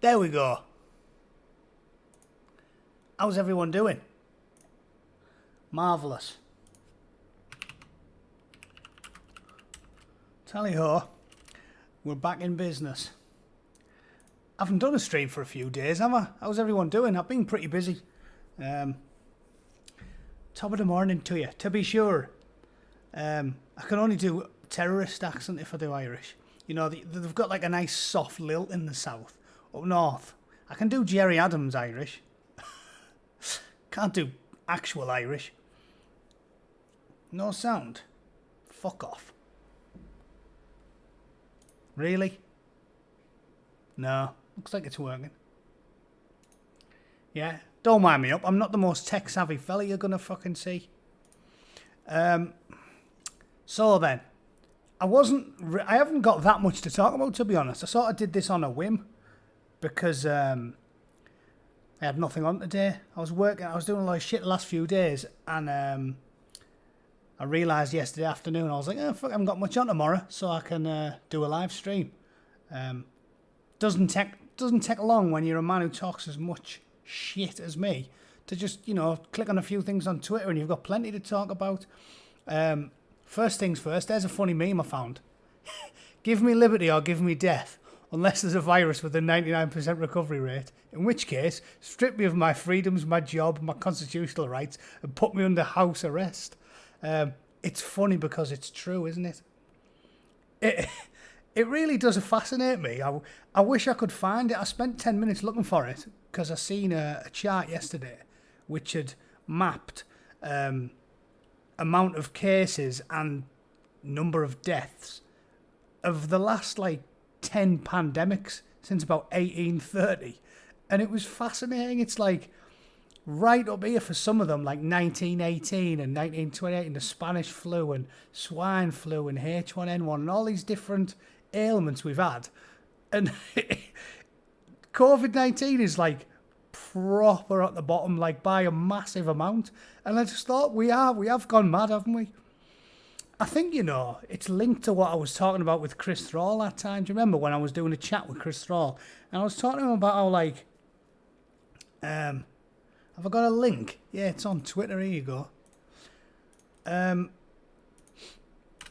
There we go. How's everyone doing? Marvellous. Tally-ho. We're back in business. I haven't done a stream for a few days, have I? How's everyone doing? I've been pretty busy. Top of the morning to you, to be sure. I can only do terrorist accent if I do Irish. You know, they've got like a nice soft lilt in the south. Up north, I can do Jerry Adams Irish. Can't do actual Irish. No sound. Fuck off. Really? No. Looks like it's working. Yeah. Don't wind me up. I'm not the most tech savvy fella you're gonna fucking see. So then, I haven't got that much to talk about, to be honest. I sort of did this on a whim because I had nothing on today. I was doing a lot of shit the last few days, and I realised yesterday afternoon, I was like, oh, fuck, I haven't got much on tomorrow, so I can do a live stream. Doesn't take long when you're a man who talks as much shit as me to just, you know, click on a few things on Twitter and you've got plenty to talk about. First things first, there's a funny meme I found. Give me liberty or give me death, unless there's a virus with a 99% recovery rate, in which case, strip me of my freedoms, my job, my constitutional rights, and put me under house arrest. It's funny because it's true, isn't it? It really does fascinate me. I wish I could find it. I spent 10 minutes looking for it because I seen a chart yesterday which had mapped amount of cases and number of deaths of the last like 10 pandemics since about 1830, and it was fascinating. It's like right up here for some of them, like 1918 and 1928 and the Spanish flu and swine flu and H1N1 and all these different ailments we've had, and COVID-19 is like proper at the bottom, like by a massive amount. And I just thought we have gone mad, haven't we? I think, you know, it's linked to what I was talking about with Chris Thrall that time. Do you remember when I was doing a chat with Chris Thrall and I was talking to him about how, like, have I got a link? Yeah, it's on Twitter. Here you go. I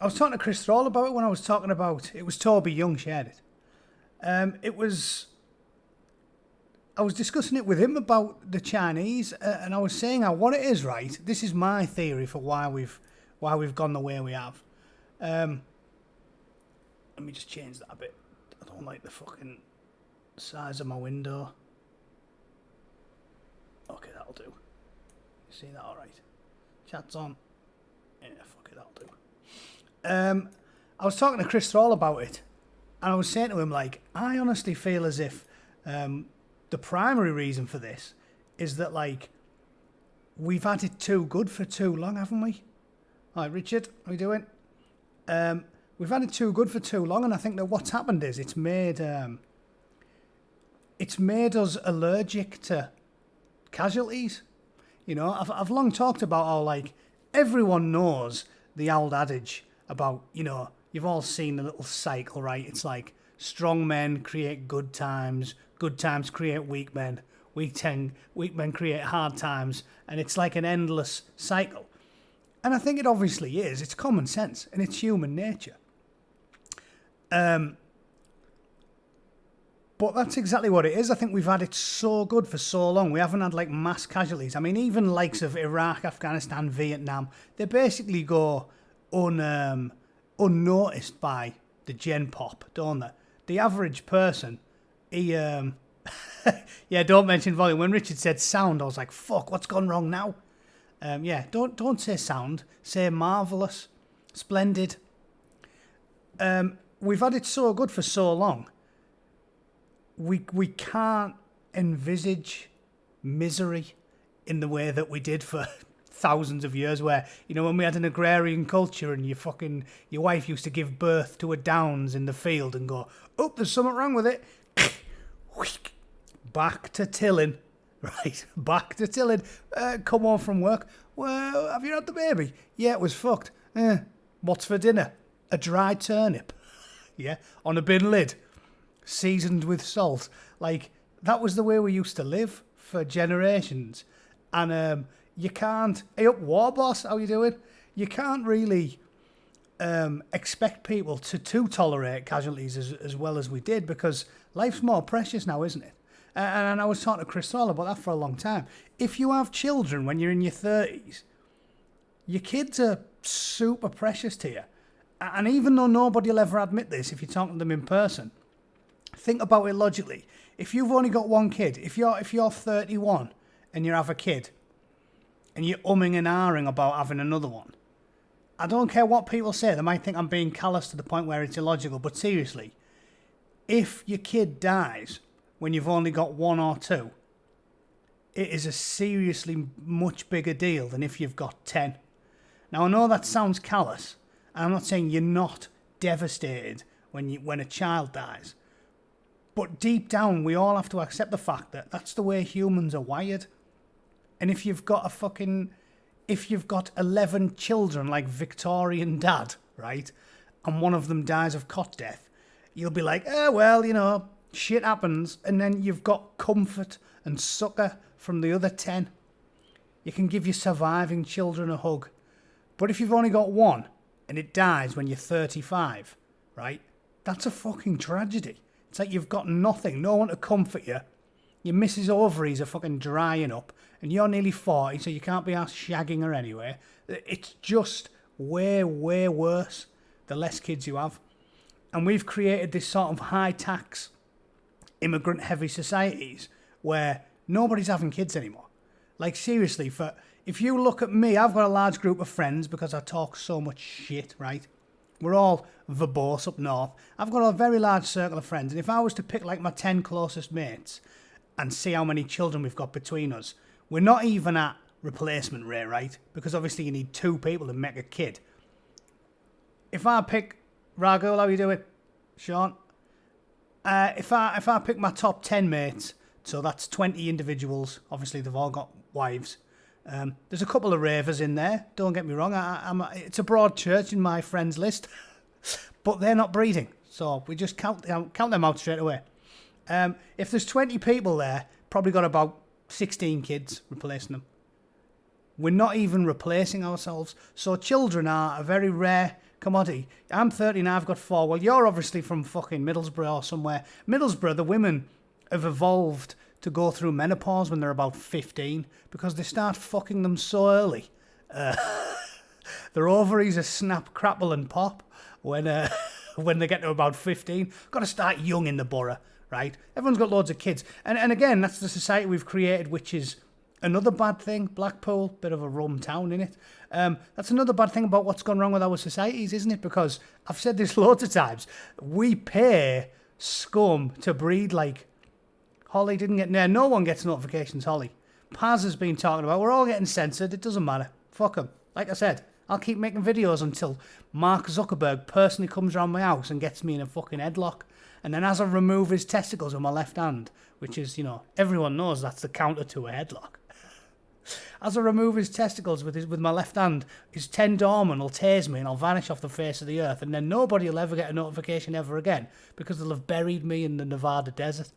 was talking to Chris Thrall about it when I was talking about, it was Toby Young shared it. I was discussing it with him about the Chinese, and I was saying how what it is, right? This is my theory for why we've gone the way we have. Let me just change that a bit. I don't like the fucking size of my window. Okay, that'll do. You see that all right? Chat's on. Yeah, fuck it, that'll do. I was talking to Chris Thrall about it, and I was saying to him, like, I honestly feel as if the primary reason for this is that, like, we've had it too good for too long, haven't we? All right, Richard, how are you doing? We've had it too good for too long, and I think that what's happened is it's made us allergic to casualties. You know, I've long talked about how, like, everyone knows the old adage about, you know, you've all seen the little cycle, right? It's like strong men create good times create weak men, weak men create hard times, and it's like an endless cycle. And I think it obviously is. It's common sense and it's human nature. But that's exactly what it is. I think we've had it so good for so long. We haven't had like mass casualties. I mean, even likes of Iraq, Afghanistan, Vietnam, they basically go unnoticed by the gen pop, don't they? The average person, he yeah, don't mention volume. When Richard said sound, I was like, fuck, what's gone wrong now? Yeah, don't say sound, say marvellous, splendid. We've had it so good for so long. We can't envisage misery in the way that we did for thousands of years, where, you know, when we had an agrarian culture and your wife used to give birth to a downs in the field and go, oh, there's something wrong with it. Back to tilling. Right, back to tilling. Come home from work. Well, have you had the baby? Yeah, it was fucked. What's for dinner? A dry turnip. Yeah, on a bin lid. Seasoned with salt. Like, That was the way we used to live for generations. And you can't... Hey up, War Boss, how you doing? You can't really expect people to tolerate casualties as well as we did, because life's more precious now, isn't it? And I was talking to Chris Saul about that for a long time. If you have children when you're in your 30s, your kids are super precious to you. And even though nobody will ever admit this, if you're talking to them in person, think about it logically. If you've only got one kid, if you're 31 and you have a kid and you're umming and ahhing about having another one, I don't care what people say. They might think I'm being callous to the point where it's illogical, but seriously, if your kid dies when you've only got one or two, it is a seriously much bigger deal than if you've got 10. Now, I know that sounds callous, and I'm not saying you're not devastated when a child dies, but deep down, we all have to accept the fact that that's the way humans are wired. And if you've got 11 children like Victorian dad, right, and one of them dies of cot death, you'll be like, well, you know, shit happens, and then you've got comfort and succour from the other 10. You can give your surviving children a hug. But if you've only got one and it dies when you're 35, right, that's a fucking tragedy. It's like you've got nothing, no one to comfort you. Your missus' ovaries are fucking drying up, and you're nearly 40, so you can't be asked shagging her anyway. It's just way, way worse the less kids you have. And we've created this sort of high-tax, immigrant-heavy societies where nobody's having kids anymore. Like, seriously, if you look at me, I've got a large group of friends because I talk so much shit, right? We're all verbose up north. I've got a very large circle of friends, and if I was to pick like my 10 closest mates and see how many children we've got between us, we're not even at replacement rate, right? Because obviously you need 2 people to make a kid. If I pick... Ragul, how you doing? Sean? If I pick my top 10 mates, so that's 20 individuals, obviously they've all got wives. There's a couple of ravers in there, don't get me wrong. It's a broad church in my friends list, but they're not breeding, so we just count them out straight away. If there's 20 people there, probably got about 16 kids replacing them. We're not even replacing ourselves, so children are a very rare commodity. I'm 30 and I've got 4. Well, you're obviously from fucking Middlesbrough or somewhere. Middlesbrough, the women have evolved to go through menopause when they're about 15 because they start fucking them so early. Their ovaries are snap, crapple and pop when they get to about 15. Got to start young in the borough, right? Everyone's got loads of kids. And again, that's the society we've created, which is another bad thing. Blackpool, bit of a rum town, innit? That's another bad thing about what's gone wrong with our societies, isn't it? Because I've said this loads of times. We pay scum to breed like... Holly didn't get... No one gets notifications, Holly. Paz has been talking about... We're all getting censored. It doesn't matter. Fuck them. Like I said, I'll keep making videos until Mark Zuckerberg personally comes around my house and gets me in a fucking headlock. And then as I remove his testicles with my left hand, which is, you know, everyone knows that's the counter to a headlock. As I remove his testicles with my left hand, his 10 doorman will tase me and I'll vanish off the face of the earth. And then nobody will ever get a notification ever again because they'll have buried me in the Nevada desert.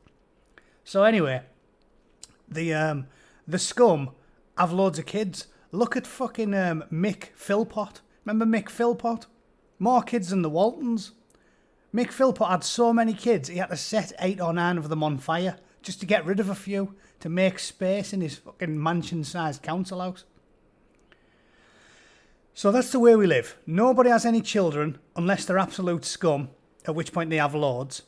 So anyway, the scum have loads of kids. Look at fucking Mick Philpott. Remember Mick Philpott? More kids than the Waltons. Mick Philpott had so many kids, he had to set 8 or 9 of them on fire just to get rid of a few, to make space in his fucking mansion-sized council house. So that's the way we live. Nobody has any children unless they're absolute scum, at which point they have loads.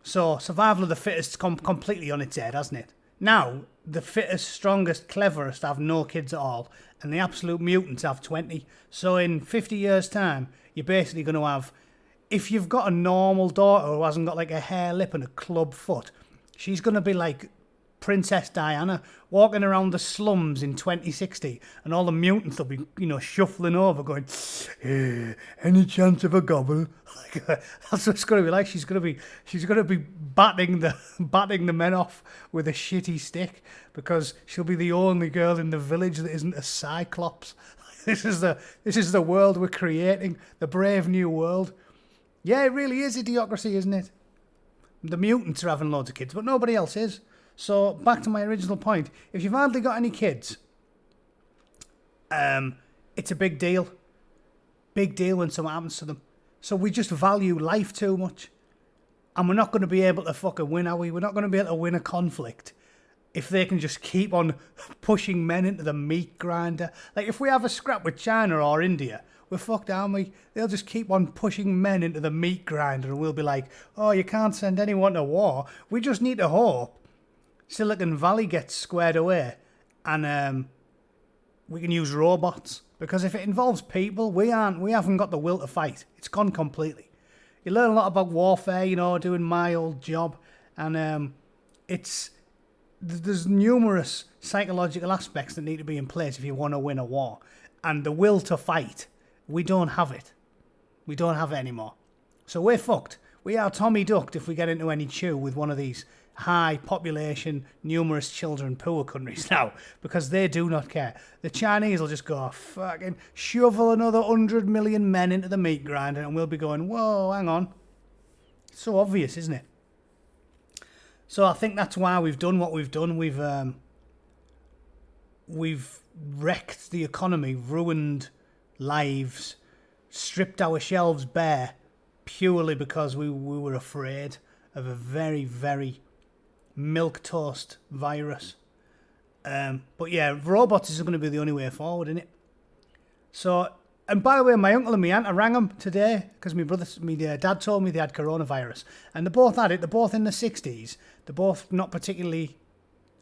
So survival of the fittest completely on its head, hasn't it? Now, the fittest, strongest, cleverest have no kids at all, and the absolute mutants have 20. So in 50 years' time, you're basically going to have... If you've got a normal daughter who hasn't got like a hair lip and a club foot, she's going to be like Princess Diana walking around the slums in 2060, and all the mutants will be, you know, shuffling over going, any chance of a gobble? That's what it's going to be like. She's going to be batting the men off with a shitty stick because she'll be the only girl in the village that isn't a cyclops. This is the world we're creating, the brave new world. Yeah, it really is idiocracy, isn't it? The mutants are having loads of kids, but nobody else is. So back to my original point. If you've hardly got any kids, it's a big deal. Big deal when something happens to them. So we just value life too much. And we're not going to be able to fucking win, are we? We're not going to be able to win a conflict if they can just keep on pushing men into the meat grinder. Like, if we have a scrap with China or India, we're fucked, aren't we? They'll just keep on pushing men into the meat grinder and we'll be like, oh, you can't send anyone to war. We just need to hope Silicon Valley gets squared away and we can use robots. Because if it involves people, we haven't got the will to fight. It's gone completely. You learn a lot about warfare, you know, doing my old job. And there's numerous psychological aspects that need to be in place if you want to win a war. And the will to fight, we don't have it. We don't have it anymore. So we're fucked. We are Tommy Ducked if we get into any chew with one of these high population, numerous children, poor countries now, because they do not care. The Chinese will just go, fucking shovel another 100 million men into the meat grinder and we'll be going, whoa, hang on. It's so obvious, isn't it? So I think that's why we've done what we've done. We've wrecked the economy, ruined lives, stripped our shelves bare purely because we were afraid of a very, very milquetoast virus. But yeah, robots is going to be the only way forward, isn't it? So, and by the way, my uncle and my aunt, I rang them today because my dad told me they had coronavirus, and they both had it. They're both in the 60s. They're both not particularly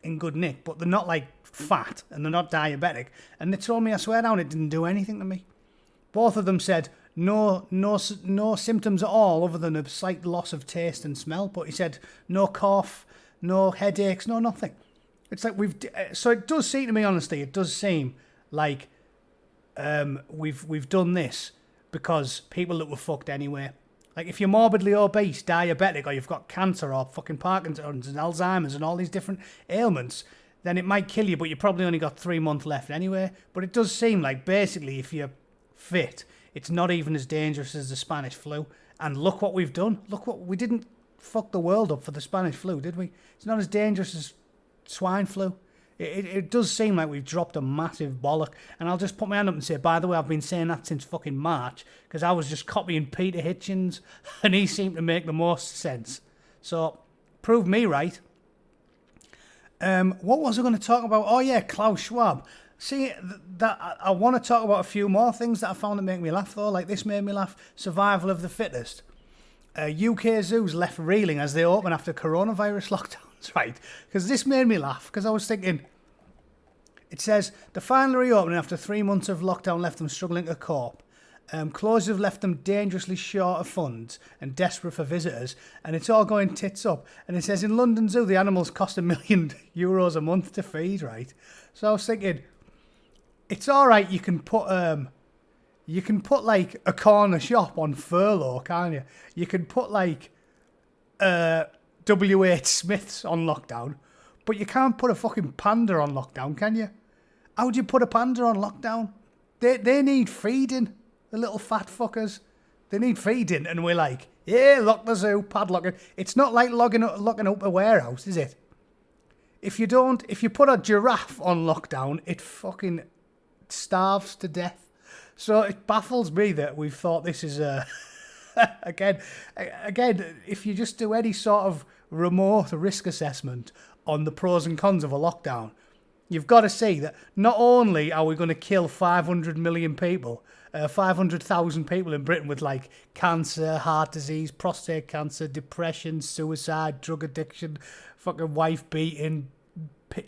in good nick, but they're not like fat and they're not diabetic. And they told me, I swear down, it didn't do anything to me. Both of them said no symptoms at all, other than a slight loss of taste and smell. But he said no cough, no headaches, no nothing. It's like so it does seem to me, honestly, it does seem like we've done this because people that were fucked anyway. Like, if you're morbidly obese, diabetic, or you've got cancer or fucking Parkinson's and Alzheimer's and all these different ailments, then it might kill you, but you probably only got 3 months left anyway. But it does seem like basically if you're fit, it's not even as dangerous as the Spanish flu. And look what we've done. Look what we didn't fuck the world up for the Spanish flu, did we? It's not as dangerous as swine flu. It does seem like we've dropped a massive bollock. And I'll just put my hand up and say, by the way, I've been saying that since fucking March, because I was just copying Peter Hitchens and he seemed to make the most sense. So, prove me right. What was I going to talk about? Oh yeah, Klaus Schwab. See, that I want to talk about a few more things that I found that make me laugh though. Like, this made me laugh. Survival of the fittest. UK zoos left reeling as they open after coronavirus lockdowns, right? Because this made me laugh, because I was thinking, it says, the final reopening after 3 months of lockdown left them struggling to cope. Closures have left them dangerously short of funds and desperate for visitors, and it's all going tits up. And it says, in London Zoo, the animals cost €1 million a month to feed, right? So I was thinking, it's all right, you can put like a corner shop on furlough, can't you? You can put like WH Smith's on lockdown, but you can't put a fucking panda on lockdown, can you? How would you put a panda on lockdown? They need feeding, the little fat fuckers. They need feeding, and we're like, yeah, lock the zoo, padlock it. It's not like locking up a warehouse, is it? If you put a giraffe on lockdown, it fucking starves to death. So it baffles me that we've thought this is again, if you just do any sort of remote risk assessment on the pros and cons of a lockdown, you've got to see that not only are we going to kill 500 million people, 500,000 people in Britain with like cancer, heart disease, prostate cancer, depression, suicide, drug addiction, fucking wife beating,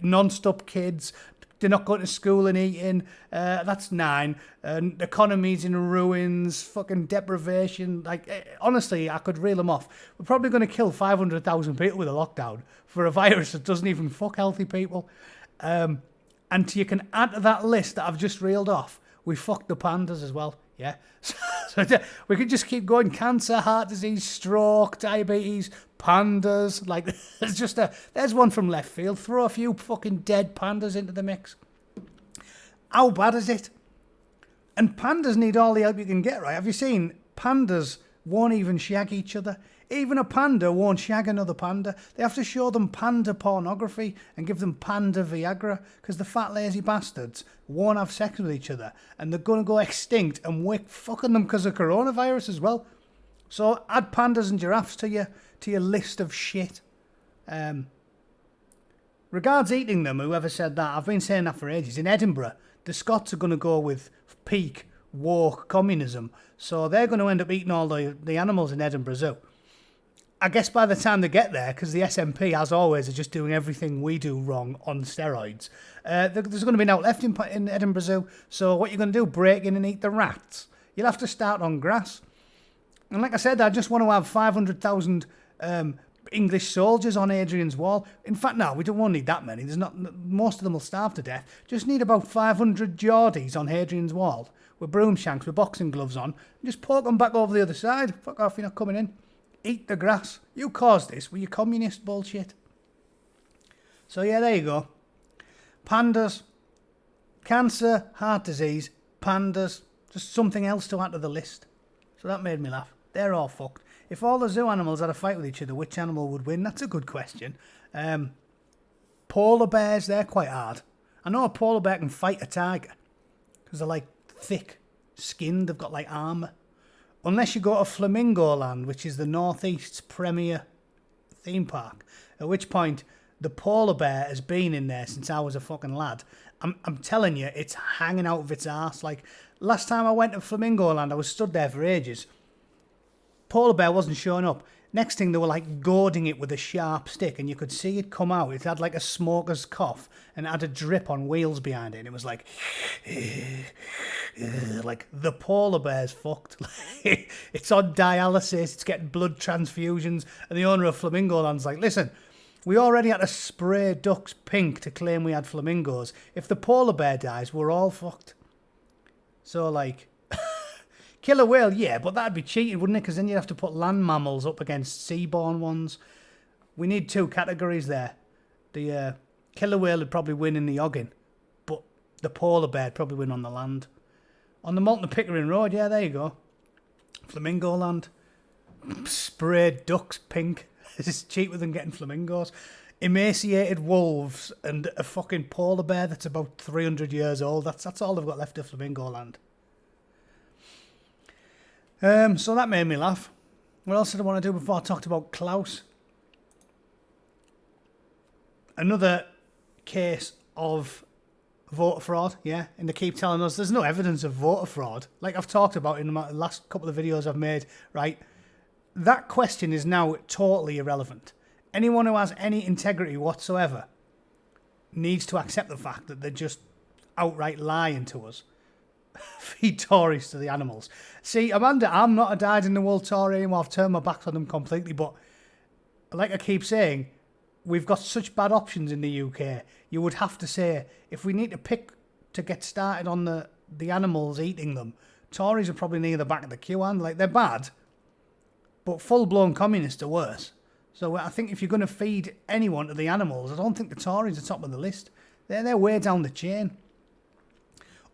non-stop kids, they're not going to school and eating, that's 9. Economy's in ruins, fucking deprivation. Like, honestly, I could reel them off. We're probably going to kill 500,000 people with a lockdown for a virus that doesn't even fuck healthy people. And you can add to that list that I've just reeled off, we fucked the pandas as well, yeah? So we could just keep going. Cancer, heart disease, stroke, diabetes, pandas. Like, there's one from left field. Throw a few fucking dead pandas into the mix. How bad is it? And pandas need all the help you can get, right? Have you seen pandas won't even shag each other? Even a panda won't shag another panda. They have to show them panda pornography and give them panda Viagra because the fat lazy bastards won't have sex with each other and they're going to go extinct and we're fucking them because of coronavirus as well. So add pandas and giraffes to your list of shit. Regards eating them, whoever said that, I've been saying that for ages. In Edinburgh, the Scots are going to go with peak woke communism. So they're going to end up eating all the animals in Edinburgh Zoo. I guess by the time they get there, because the SNP, as always, are just doing everything we do wrong on steroids, there's going to be no left in Edinburgh Zoo. So what you're going to do, break in and eat the rats. You'll have to start on grass. And like I said, I just want to have 500,000 English soldiers on Hadrian's Wall. In fact, no, we don't need that many. Most of them will starve to death. Just need about 500 Geordies on Hadrian's Wall with broom shanks, with boxing gloves on, and just poke them back over the other side. Fuck off, you're not coming in. Eat the grass. You caused this with your communist bullshit. So yeah, there you go. Pandas, cancer, heart disease, pandas, just something else to add to the list. So that made me laugh. They're all fucked. If all the zoo animals had a fight with each other, which animal would win? That's a good question. Polar bears, they're quite hard. I know a polar bear can fight a tiger because they're like thick skinned. They've got like armour. Unless you go to Flamingo Land, which is the Northeast's premier theme park, at which point the polar bear has been in there since I was a fucking lad. I'm telling you, it's hanging out of its arse. Like, last time I went to Flamingo Land, I was stood there for ages. Polar bear wasn't showing up. Next thing, they were like goading it with a sharp stick, and you could see it come out. It had like a smoker's cough, and it had a drip on wheels behind it, and it was like the polar bear's fucked. It's on dialysis, it's getting blood transfusions, and the owner of Flamingo Land's like, listen, we already had to spray ducks pink to claim we had flamingos. If the polar bear dies, we're all fucked. So, like, kill a whale, yeah, but that'd be cheating, wouldn't it? Because then you'd have to put land mammals up against seaborn ones. We need two categories there. The killer whale would probably win in the Oggin, but the polar bear would probably win on the land. On the Malton Pickering Road, yeah, there you go. Flamingo Land. Sprayed ducks pink. It's cheaper than getting flamingos. Emaciated wolves and a fucking polar bear that's about 300 years old. That's all they've got left of Flamingo Land. So that made me laugh. What else did I want to do before I talked about Klaus? Another case of voter fraud, yeah, and they keep telling us there's no evidence of voter fraud. Like I've talked about in the last couple of videos I've made, right? That question is now totally irrelevant. Anyone who has any integrity whatsoever needs to accept the fact that they're just outright lying to us. Feed Tories to the animals. See, Amanda, I'm not a dyed-in-the-wool Tory anymore. I've turned my back on them completely. But like I keep saying, we've got such bad options in the UK. You would have to say, if we need to pick to get started on the animals eating them, Tories are probably near the back of the queue. And like, they're bad, but full-blown communists are worse. So I think if you're going to feed anyone to the animals, I don't think the Tories are top of the list. They're way down the chain.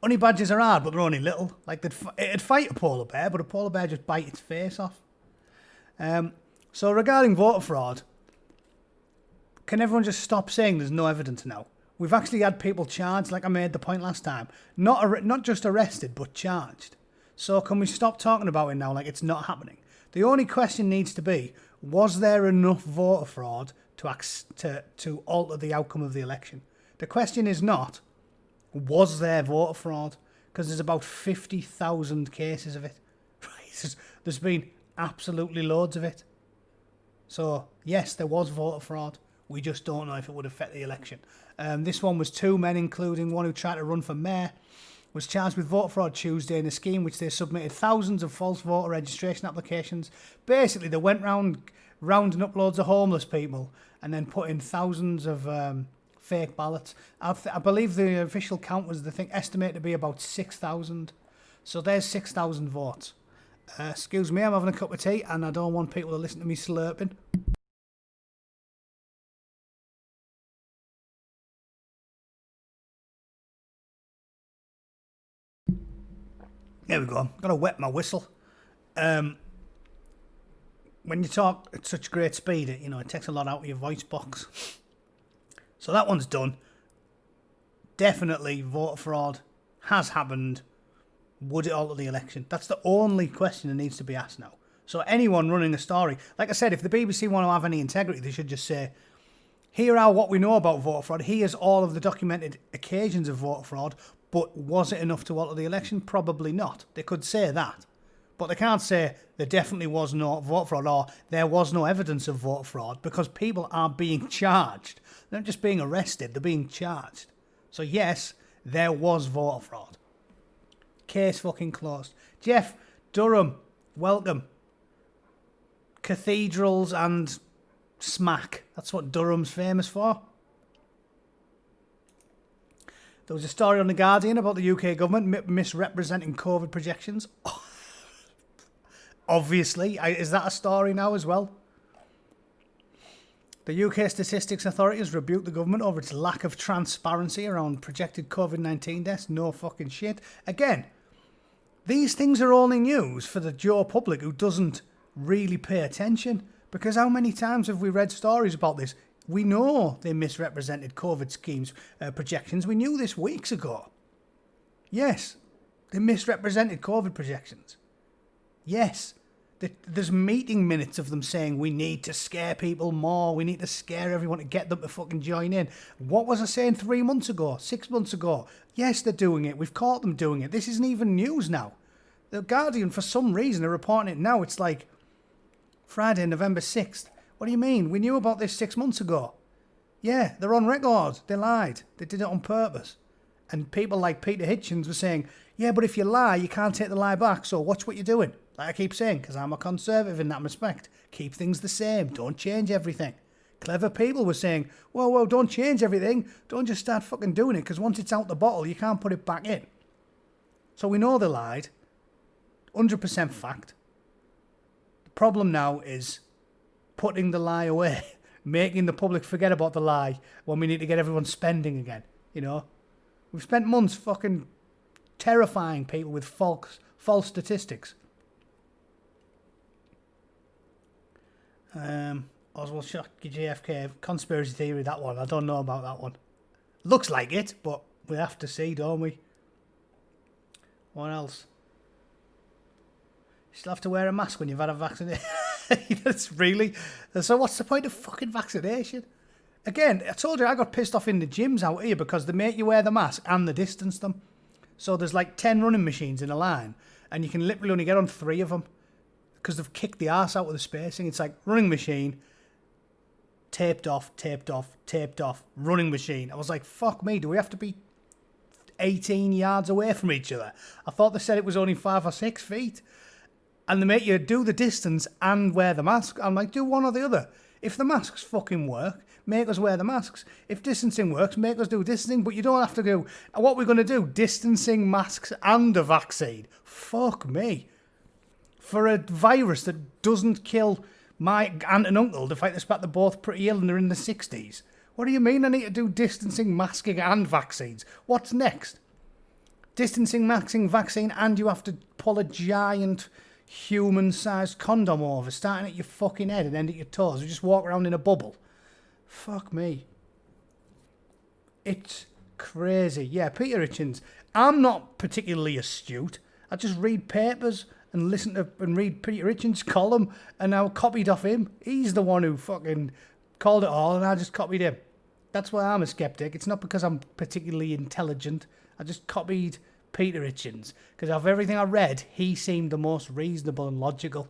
Honey badgers are hard, but they're only little. Like, it'd fight a polar bear, but a polar bear just bite its face off. So regarding voter fraud, can everyone just stop saying there's no evidence now? We've actually had people charged, like I made the point last time. Not just arrested, but charged. So can we stop talking about it now like it's not happening? The only question needs to be, was there enough voter fraud to alter the outcome of the election? The question is not, was there voter fraud? Because there's about 50,000 cases of it. Right? There's been absolutely loads of it. So, yes, there was voter fraud. We just don't know if it would affect the election. This one was two men, including one who tried to run for mayor, was charged with voter fraud Tuesday in a scheme which they submitted thousands of false voter registration applications. Basically, they went rounding up loads of homeless people and then put in thousands of fake ballots. I believe the official count was, estimated to be about 6,000. So there's 6,000 votes. Excuse me, I'm having a cup of tea and I don't want people to listen to me slurping. There we go. Got to wet my whistle. when you talk at such great speed, it takes a lot out of your voice box. So that one's done. Definitely voter fraud has happened. Would it alter the election? That's the only question that needs to be asked now. So anyone running a story, like I said, if the BBC want to have any integrity, they should just say, here are what we know about voter fraud. Here's all of the documented occasions of voter fraud. But was it enough to alter the election? Probably not. They could say that. But they can't say there definitely was no vote fraud or there was no evidence of vote fraud, because people are being charged. They're not just being arrested, they're being charged. So yes, there was voter fraud. Case fucking closed. Jeff, Durham, welcome. Cathedrals and smack. That's what Durham's famous for. There was a story on The Guardian about the UK government misrepresenting COVID projections. Obviously. Is that a story now as well? The UK Statistics Authority has rebuked the government over its lack of transparency around projected COVID-19 deaths. No fucking shit. Again, these things are only news for the Joe public who doesn't really pay attention. Because how many times have we read stories about this? We know they misrepresented COVID schemes projections. We knew this weeks ago. Yes, they misrepresented COVID projections. Yes, there's meeting minutes of them saying we need to scare people more. We need to scare everyone to get them to fucking join in. What was I saying 3 months ago, 6 months ago? Yes, they're doing it. We've caught them doing it. This isn't even news now. The Guardian, for some reason, are reporting it now. It's like Friday, November 6th. What do you mean? We knew about this 6 months ago. Yeah, they're on record. They lied. They did it on purpose. And people like Peter Hitchens were saying, yeah, but if you lie, you can't take the lie back, so watch what you're doing. Like I keep saying, because I'm a conservative in that respect. Keep things the same. Don't change everything. Clever people were saying, whoa, don't change everything. Don't just start fucking doing it, because once it's out the bottle, you can't put it back in. So we know they lied. 100% fact. The problem now is putting the lie away, making the public forget about the lie when we need to get everyone spending again, We've spent months fucking terrifying people with false statistics. Oswald shot JFK, conspiracy theory, that one. I don't know about that one. Looks like it, but we have to see, don't we? What else? You still have to wear a mask when you've had a vaccination. That's really... So what's the point of fucking vaccination? Again, I told you I got pissed off in the gyms out here because they make you wear the mask and they distance them. So there's like 10 running machines in a line and you can literally only get on 3 of them because they've kicked the arse out with the spacing. It's like running machine, taped off, running machine. I was like, fuck me, do we have to be 18 yards away from each other? I thought they said it was only 5 or 6 feet. And they make you do the distance and wear the mask. I'm like, do one or the other. If the masks fucking work, make us wear the masks. If distancing works, make us do distancing. But you don't have to do, what we're going to do, distancing, masks and a vaccine. Fuck me. For a virus that doesn't kill my aunt and uncle, the fact they're both pretty ill and they're in the 60s. What do you mean I need to do distancing, masking and vaccines? What's next? Distancing, masking, vaccine, and you have to pull a giant human-sized condom over, starting at your fucking head and end at your toes. You just walk around in a bubble. Fuck me. It's crazy. Yeah, Peter Hitchens. I'm not particularly astute. I just read papers and listen to and read Peter Hitchens' column, and I copied off him. He's the one who fucking called it all, and I just copied him. That's why I'm a skeptic. It's not because I'm particularly intelligent. I just copied Peter Hitchens, because of everything I read, he seemed the most reasonable and logical.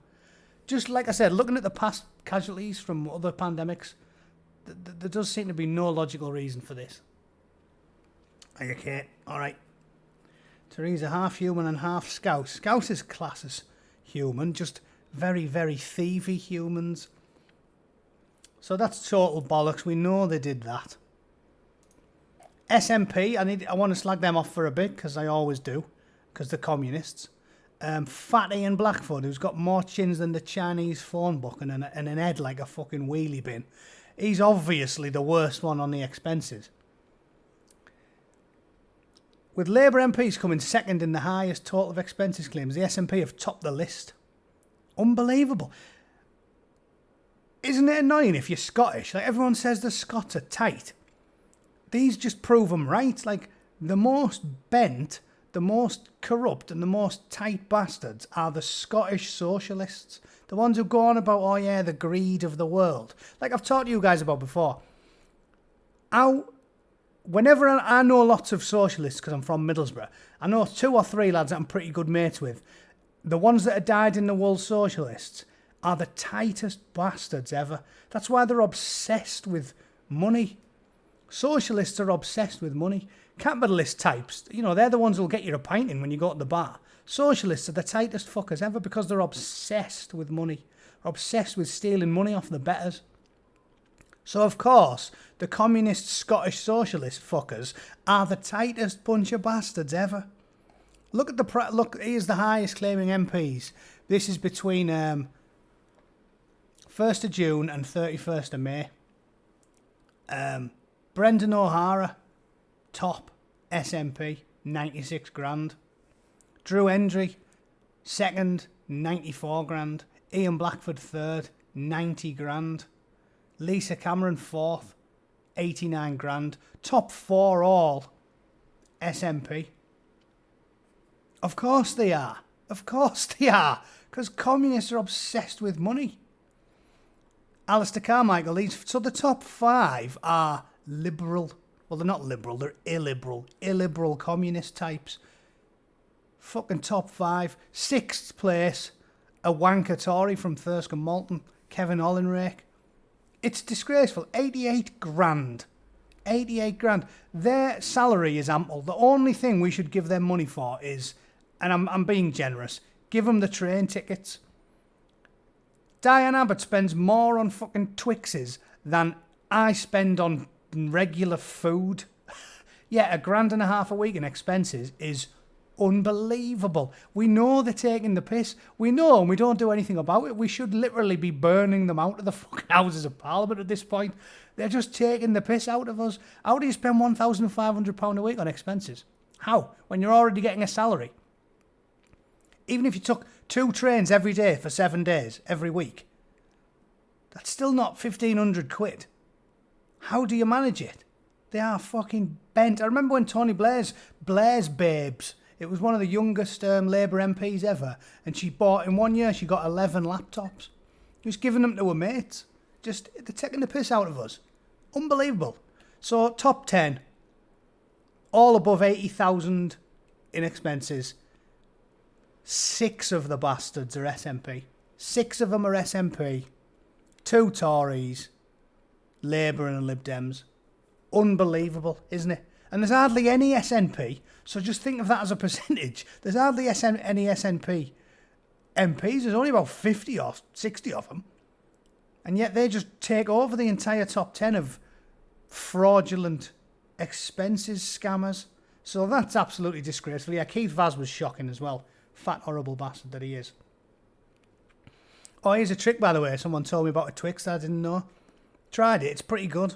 Just like I said, looking at the past casualties from other pandemics, there does seem to be no logical reason for this. Are you okay? Alright. Theresa, half human and half scout. Scout is classed as human, just very, very thievy humans. So that's total bollocks. We know they did that. SNP, I want to slag them off for a bit, because I always do, because they're communists. Fatty and Blackfoot, who's got more chins than the Chinese phone book and an head like a fucking wheelie bin. He's obviously the worst one on the expenses. With Labour MPs coming second in the highest total of expenses claims, the SNP have topped the list. Unbelievable. Isn't it annoying if you're Scottish? Like, everyone says the Scots are tight. These just prove them right. Like, the most bent, the most corrupt, and the most tight bastards are the Scottish socialists. The ones who go on about, oh yeah, the greed of the world. Like I've talked to you guys about before. Whenever I know lots of socialists, because I'm from Middlesbrough, I know 2 or 3 lads that I'm pretty good mates with. The ones that have died in the wool socialists are the tightest bastards ever. That's why they're obsessed with money. Socialists are obsessed with money. Capitalist types, you know, they're the ones who'll get you a pint in when you go to the bar. Socialists are the tightest fuckers ever because they're obsessed with money. Obsessed with stealing money off the betters. So, of course, the communist Scottish socialist fuckers are the tightest bunch of bastards ever. Look at look, here's the highest claiming MPs. This is between 1st of June and 31st of May. Brendan O'Hara, top SNP, 96 grand. Drew Hendry, second, 94 grand. Ian Blackford, third, 90 grand. Lisa Cameron, fourth, 89 grand. Top 4 all, SNP. Of course they are. Of course they are. Because communists are obsessed with money. Alistair Carmichael, so the top 5 are liberal. Well, they're not liberal, they're illiberal. Illiberal communist types. Fucking top 5. 6th place, a wanker Tory from Thirsk and Malton, Kevin Ollenrake. It's disgraceful. 88 grand. 88 grand. Their salary is ample. The only thing we should give them money for is, and I'm being generous, give them the train tickets. Diane Abbott spends more on fucking Twixes than I spend on regular food. Yeah, £1.5 a week in expenses is unbelievable. We know they're taking the piss. We know, and we don't do anything about it. We should literally be burning them out of the fucking Houses of Parliament at this point. They're just taking the piss out of us. How do you spend £1,500 a week on expenses? How? When you're already getting a salary. Even if you took 2 trains every day for 7 days, every week, that's still not 1,500 quid. How do you manage it? They are fucking bent. I remember when Tony Blair's babes, it was one of the youngest Labour MPs ever, and she bought, in 1 year, she got 11 laptops. She was giving them to her mates. Just, they're taking the piss out of us. Unbelievable. So, top 10, all above 80,000 in expenses. 6 of the bastards are SNP. 6 of them are SNP. 2 Tories, Labour and Lib Dems. Unbelievable, isn't it? And there's hardly any SNP, so just think of that as a percentage. There's hardly any SNP MPs. There's only about 50 or 60 of them. And yet they just take over the entire top 10 of fraudulent expenses scammers. So that's absolutely disgraceful. Yeah, Keith Vaz was shocking as well. Fat, horrible bastard that he is. Oh, here's a trick, by the way. Someone told me about a Twix that I didn't know. Tried it. It's pretty good.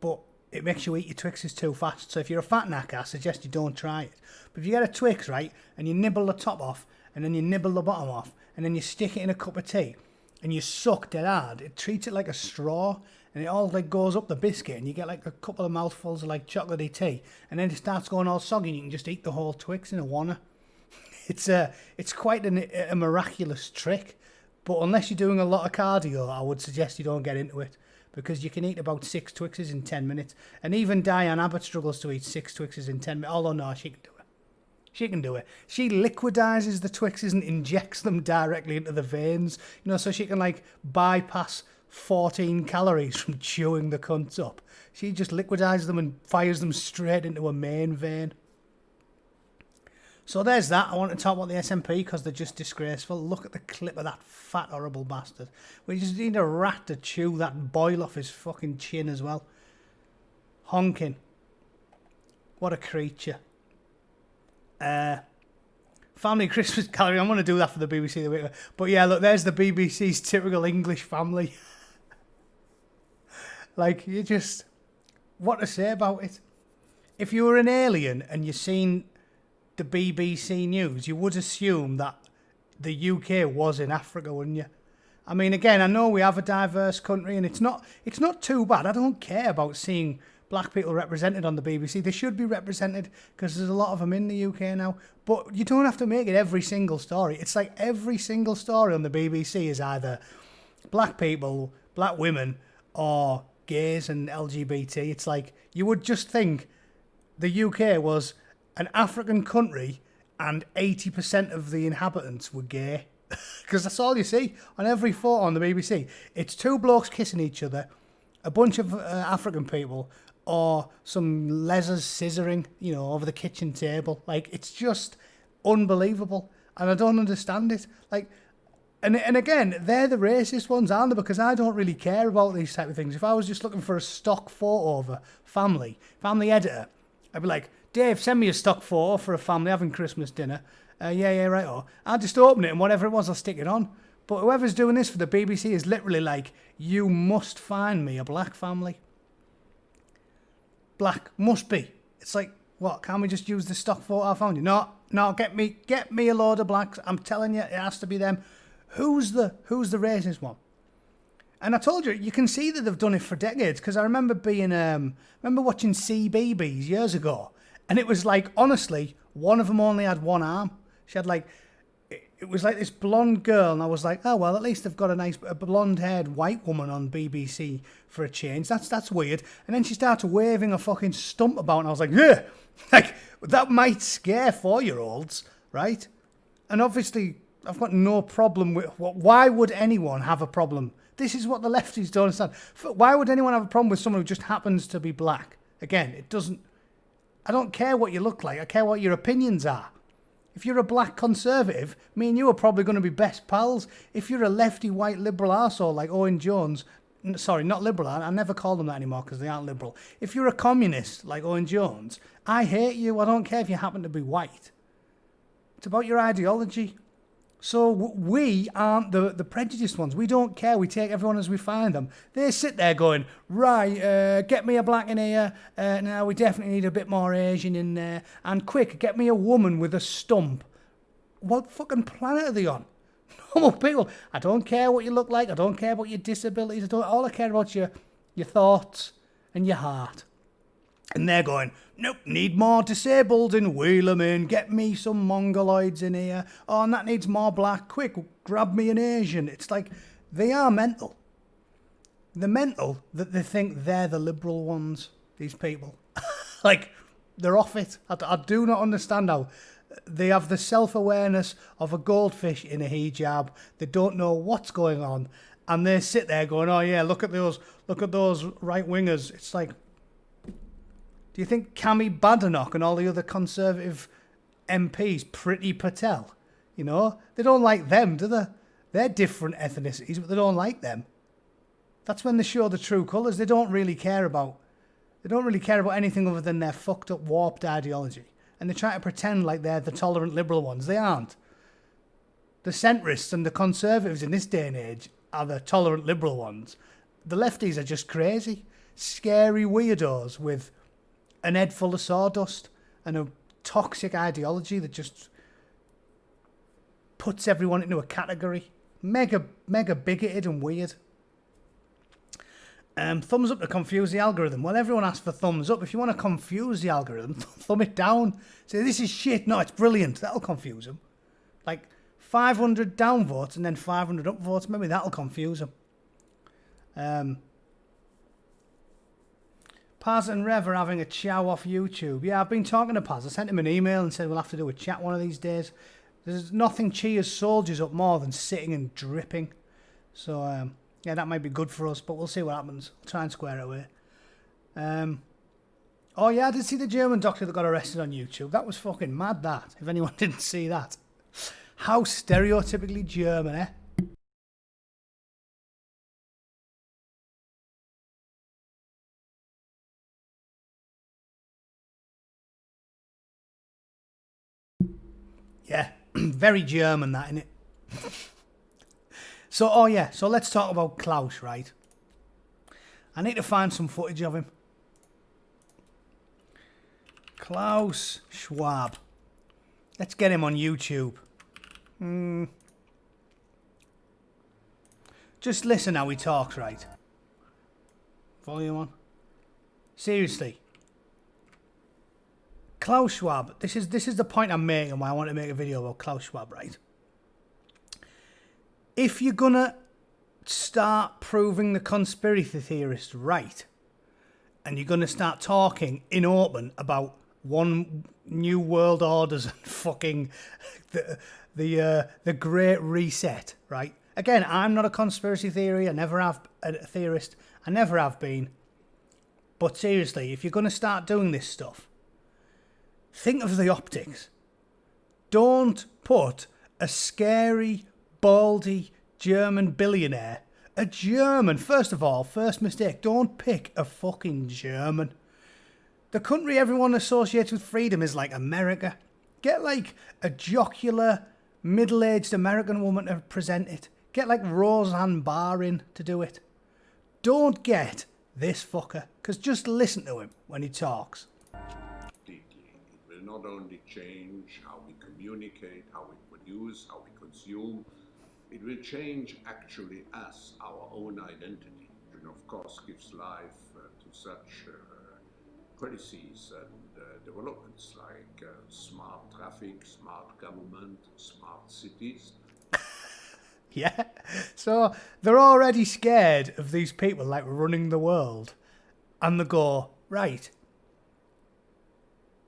But it makes you eat your Twixes too fast. So if you're a fat knacker, I suggest you don't try it. But if you get a Twix, right, and you nibble the top off, and then you nibble the bottom off, and then you stick it in a cup of tea, and you suck dead hard, it treats it like a straw, and it all like goes up the biscuit, and you get like a couple of mouthfuls of like chocolatey tea, and then it starts going all soggy, and you can just eat the whole Twix in a wanna. It's quite a miraculous trick, but unless you're doing a lot of cardio, I would suggest you don't get into it, because you can eat about 6 Twixes in 10 minutes, and even Diane Abbott struggles to eat 6 Twixes in 10 minutes, although no, she can do it. She can do it. She liquidizes the Twixes and injects them directly into the veins, you know, so she can like bypass 14 calories from chewing the cunts up. She just liquidizes them and fires them straight into a main vein. So there's that. I want to talk about the SNP because they're just disgraceful. Look at the clip of that fat, horrible bastard. We just need a rat to chew that boil off his fucking chin as well. Honking. What a creature. Family Christmas gallery. I'm going to do that for the BBC the week. But yeah, look, there's the BBC's typical English family. Like, you just... What to say about it? If you were an alien and you've seen the BBC News, you would assume that the UK was in Africa, wouldn't you? I mean, again, I know we have a diverse country, and it's not too bad. I don't care about seeing black people represented on the BBC. They should be represented because there's a lot of them in the UK now. But you don't have to make it every single story. It's like every single story on the BBC is either black people, black women, or gays and LGBT. It's like you would just think the UK was an African country and 80% of the inhabitants were gay. Because that's all you see on every photo on the BBC. It's two blokes kissing each other, a bunch of African people, or some lezers scissoring, you know, over the kitchen table. Like, it's just unbelievable. And I don't understand it. Like, and again, they're the racist ones, aren't they? Because I don't really care about these type of things. If I was just looking for a stock photo of a family editor, I'd be like, Dave, send me a stock photo for a family having Christmas dinner. Yeah, right. Or I'll just open it and whatever it was, I'll stick it on. But whoever's doing this for the BBC is literally like, you must find me a black family. Black must be. It's like, what? Can't we just use the stock photo I found you? No, get me a load of blacks. I'm telling you, it has to be them. Who's the racist one? And I told you, you can see that they've done it for decades. Because I remember watching CBeebies years ago, and it was like, honestly, one of them only had one arm. She had like, it was like this blonde girl, and I was like, oh well, at least they've got a blonde-haired white woman on BBC for a change. That's weird. And then she started waving a fucking stump about, and I was like, yeah, like that might scare 4-year-olds, right? And obviously, I've got no problem with. Why would anyone have a problem? This is what the lefties don't understand. Why would anyone have a problem with someone who just happens to be black? Again, it doesn't. I don't care what you look like. I care what your opinions are. If you're a black conservative, me and you are probably going to be best pals. If you're a lefty white liberal arsehole like Owen Jones, sorry, not liberal, I never call them that anymore because they aren't liberal. If you're a communist like Owen Jones, I hate you. I don't care if you happen to be white. It's about your ideology. So we aren't the prejudiced ones. We don't care. We take everyone as we find them. They sit there going, right, get me a black in here. Now we definitely need a bit more Asian in there. And quick, get me a woman with a stump. What fucking planet are they on? Normal people. I don't care what you look like. I don't care about your disabilities. All I care about your thoughts and your heart. And they're going, nope, need more disabled and wheel them in. Get me some mongoloids in here. Oh, and that needs more black. Quick, grab me an Asian. It's like, they are mental. They're mental that they think they're the liberal ones, these people. Like, they're off it. I do not understand how they have the self-awareness of a goldfish in a hijab. They don't know what's going on. And they sit there going, oh yeah, look at those right-wingers. It's like, do you think Cami Badenoch and all the other Conservative MPs, Priti Patel, you know, they don't like them, do they? They're different ethnicities, but they don't like them. That's when they show the true colours. They don't really care about anything other than their fucked up, warped ideology. And they try to pretend like they're the tolerant liberal ones. They aren't. The centrists and the Conservatives in this day and age are the tolerant liberal ones. The lefties are just crazy, scary weirdos with an head full of sawdust and a toxic ideology that just puts everyone into a category. Mega bigoted and weird. Thumbs up to confuse the algorithm. Well, everyone asks for thumbs up. If you want to confuse the algorithm, thumb it down. Say, this is shit. No, it's brilliant. That'll confuse them. Like 500 downvotes and then 500 upvotes. Maybe that'll confuse them. Paz and Rev are having a chow off YouTube. Yeah, I've been talking to Paz. I sent him an email and said we'll have to do a chat one of these days. There's nothing cheers soldiers up more than sitting and dripping. So, yeah, that might be good for us, but we'll see what happens. I'll try and square it away. Oh, yeah, I did see the German doctor that got arrested on YouTube. That was fucking mad, that. If anyone didn't see that. How stereotypically German, eh? Yeah, very German, that, innit? So, oh yeah, so let's talk about Klaus, right? I need to find some footage of him. Klaus Schwab. Let's get him on YouTube. Just listen how he talks, right? Volume on. Seriously. Klaus Schwab, this is the point I'm making why I want to make a video about Klaus Schwab, right? If you're gonna start proving the conspiracy theorists right, and you're gonna start talking in open about one new world orders and fucking the Great Reset, right? Again, I'm not a conspiracy theory. I never have a theorist. I never have been. But seriously, if you're gonna start doing this stuff, think of the optics. Don't put a scary, baldy German billionaire. A German, first of all, first mistake. Don't pick a fucking German. The country everyone associates with freedom is like America. Get like a jocular, middle-aged American woman to present it. Get like Roseanne Barr in to do it. Don't get this fucker, because just listen to him when he talks. It will not only change how we communicate, how we produce, how we consume, it will change actually us, our own identity, and of course gives life to such policies and developments like smart traffic, smart government, smart cities. Yeah, so they're already scared of these people like running the world, and they go, right,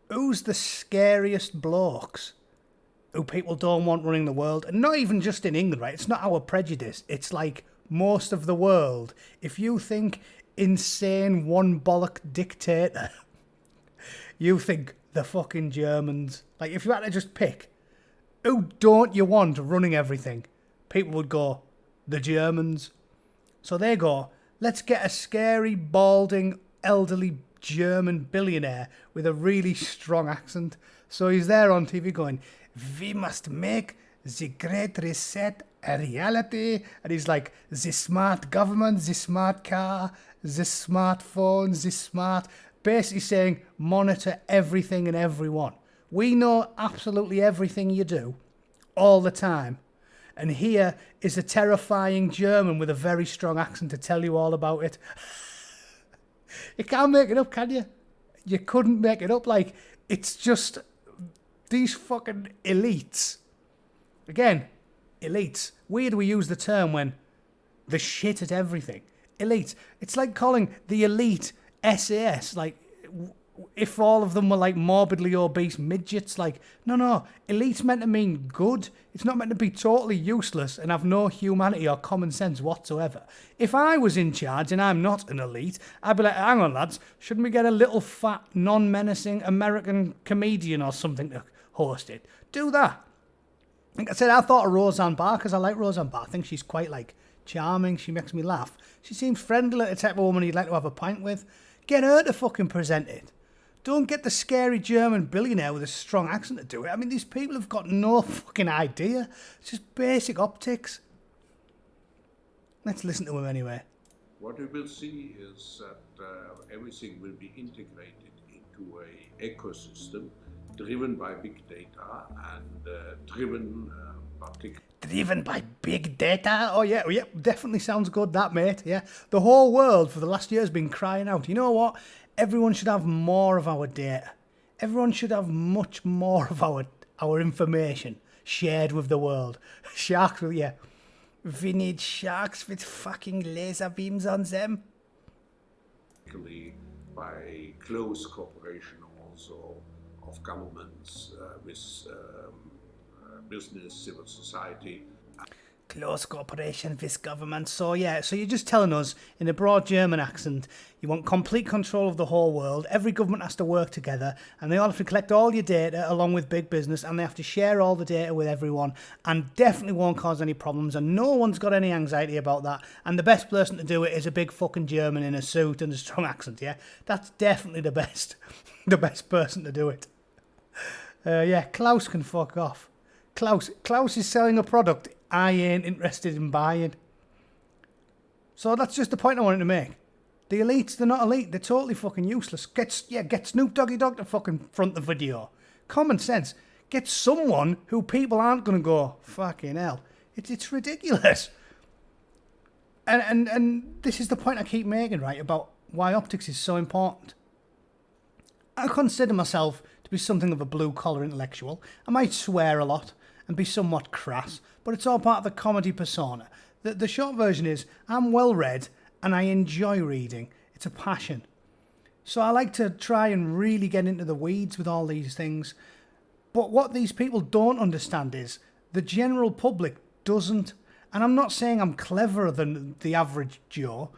who's the scariest blokes who people don't want running the world? And not even just in England, right? It's not our prejudice. It's like most of the world. If you think insane one bollock dictator, you think the fucking Germans. Like, if you had to just pick, who don't you want running everything? People would go, the Germans. So they go, let's get a scary, balding, elderly German billionaire with a really strong accent. So he's there on TV going, we must make the Great Reset a reality. And he's like, the smart government, the smart car, the smartphone, the smart... Basically saying, monitor everything and everyone. We know absolutely everything you do, all the time. And here is a terrifying German with a very strong accent to tell you all about it. You can't make it up, can you? You couldn't make it up. Like, it's just these fucking elites. Again, elites. Weird we use the term when they're shit at everything. Elites. It's like calling the elite SAS. Like, if all of them were like morbidly obese midgets, like, no, elite's meant to mean good. It's not meant to be totally useless and have no humanity or common sense whatsoever. If I was in charge and I'm not an elite, I'd be like, hang on lads, shouldn't we get a little fat, non-menacing American comedian or something to host it? Do that. Like I said, I thought of Roseanne Barr because I like Roseanne Barr. I think she's quite like charming. She makes me laugh. She seems friendly, the type of woman you'd like to have a pint with. Get her to fucking present it. Don't get the scary German billionaire with a strong accent to do it. I mean, these people have got no fucking idea. It's just basic optics. Let's listen to him anyway. What we will see is that everything will be integrated into an ecosystem driven by big data and driven by big data? Oh yeah, definitely sounds good, that, mate. Yeah, the whole world for the last year has been crying out. You know what? Everyone should have more of our data. Everyone should have much more of our information shared with the world. Sharks with you. We need sharks with fucking laser beams on them. By close cooperation also of governments with business, civil society. Close cooperation with government. So yeah, so you're just telling us in a broad German accent, you want complete control of the whole world. Every government has to work together and they all have to collect all your data along with big business and they have to share all the data with everyone and definitely won't cause any problems and no one's got any anxiety about that. And the best person to do it is a big fucking German in a suit and a strong accent, yeah? That's definitely the best, the best person to do it. Yeah, Klaus can fuck off. Klaus is selling a product I ain't interested in buying. So that's just the point I wanted to make. The elites, they're not elite. They're totally fucking useless. Get Snoop Doggy Dogg to fucking front the video. Common sense. Get someone who people aren't going to go, fucking hell. It's ridiculous. And this is the point I keep making, right, about why optics is so important. I consider myself to be something of a blue-collar intellectual. I might swear a lot and be somewhat crass, but it's all part of the comedy persona. The short version is, I'm well-read and I enjoy reading. It's a passion. So I like to try and really get into the weeds with all these things. But what these people don't understand is the general public doesn't. And I'm not saying I'm cleverer than the average Joe,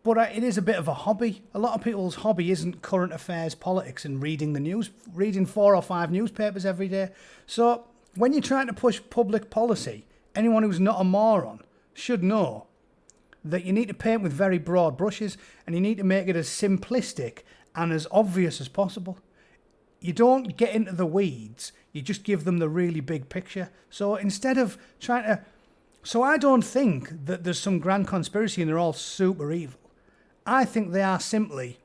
but it is a bit of a hobby. A lot of people's hobby isn't current affairs, politics, and reading the news, reading 4 or 5 newspapers every day. So when you're trying to push public policy, anyone who's not a moron should know that you need to paint with very broad brushes and you need to make it as simplistic and as obvious as possible. You don't get into the weeds, you just give them the really big picture. So instead of trying to... So I don't think that there's some grand conspiracy and they're all super evil. I think they are simply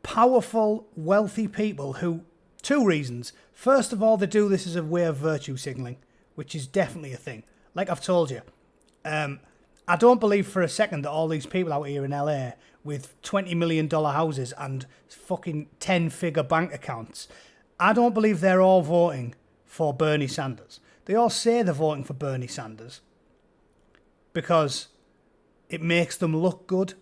powerful, wealthy people who... 2 reasons. First of all, they do this as a way of virtue signalling, which is definitely a thing. Like I've told you, I don't believe for a second that all these people out here in LA with $20 million houses and fucking 10-figure bank accounts, I don't believe they're all voting for Bernie Sanders. They all say they're voting for Bernie Sanders because it makes them look good.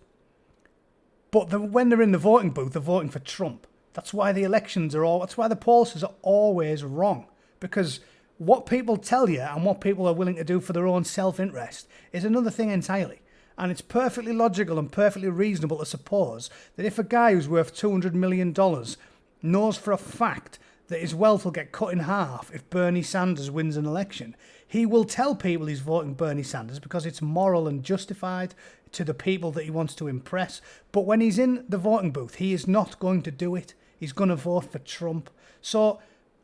But when they're in the voting booth, they're voting for Trump. That's why the elections are all... That's why the pollsters are always wrong. Because what people tell you and what people are willing to do for their own self-interest is another thing entirely. And it's perfectly logical and perfectly reasonable to suppose that if a guy who's worth $200 million knows for a fact that his wealth will get cut in half if Bernie Sanders wins an election, he will tell people he's voting Bernie Sanders because it's moral and justified to the people that he wants to impress. But when he's in the voting booth, he is not going to do it. He's going to vote for Trump. So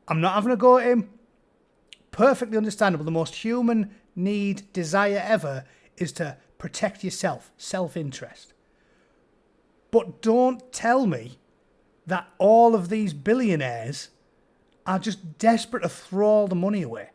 I'm not having a go at him. Perfectly understandable. The most human need, desire ever is to protect yourself, self-interest. But don't tell me that all of these billionaires are just desperate to throw all the money away.